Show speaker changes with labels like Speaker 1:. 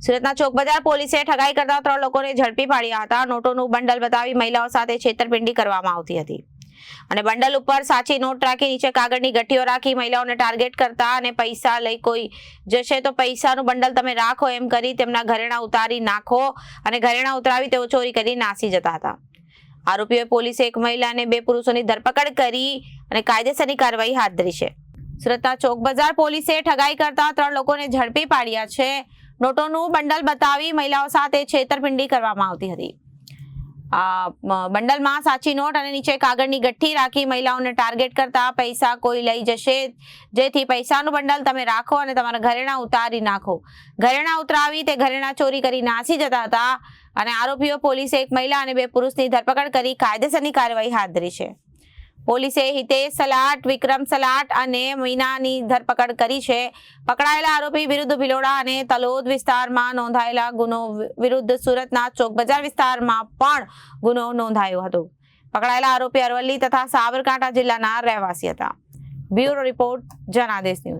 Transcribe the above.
Speaker 1: સુરતના ચોક બજાર પોલીસે ઠગાઈ કરતા 3 લોકોને ઝડપી પાડ્યા હતા। નોટોનું બંડલ બતાવી મહિલાઓ સાથે છેતરપિંડી કરવામાં આવતી હતી અને બંડલ ઉપર સાચી નોટ રાખી નીચે કાગળની ગઠ્ઠીઓ રાખી મહિલાઓને ટાર્ગેટ કરતા અને પૈસા લઈ કોઈ જશે તો પૈસાનું બંડલ તમે રાખો એમ કરી તેમના ઘરેણા ઉતારી નાખો અને ઘરેણા ઉતરાવી તેઓ ચોરી કરી નાસી જતા હતા। આરોપીઓએ પોલીસે એક મહિલા અને 2 પુરુષોની ધરપકડ કરી અને કાયદેસરની કાર્યવાહી હાથ ધરી છે। સુરતના ચોક બજાર પોલીસે ઠગાઈ કરતા 3 લોકોને ઝડપી પાડ્યા છે। નોટોનું બંડલ બતાવી મહિલાઓ સાથે છેતરપિંડી કરવામાં આવતી હતી। બંડલમાં સાચી નોટ અને નીચે કાગળની ગઠ્ઠી રાખી મહિલાઓને ટાર્ગેટ કરતા પૈસા કોઈ લઈ જશે જેથી પૈસાનું બંડલ તમે રાખો અને તમારા ઘરેણા ઉતારી નાખો। ઘરેણા ઉતરાવી તે ઘરેણા ચોરી કરી નાસી જતા હતા અને આરોપીઓ પોલીસે એક મહિલા અને 2 પુરુષની ધરપકડ કરી કાયદેસરની કાર્યવાહી હાથ ધરી છે। પોલીસે હિતેશ સલાટ, વિક્રમ સલાટ અને મીનાની ધરપકડ કરી છે। પકડાયેલા આરોપી વિરુદ્ધ ભિલોડા અને તલોદ વિસ્તારમાં નોંધાયેલા ગુનો વિરુદ્ધ સુરતના ચોક બજાર વિસ્તારમાં પણ ગુનો નોંધાયો હતો। પકડાયેલા આરોપી અરવલ્લી તથા સાબરકાંઠા જિલ્લાના રહેવાસી હતા। Bureau report, Janadesh news.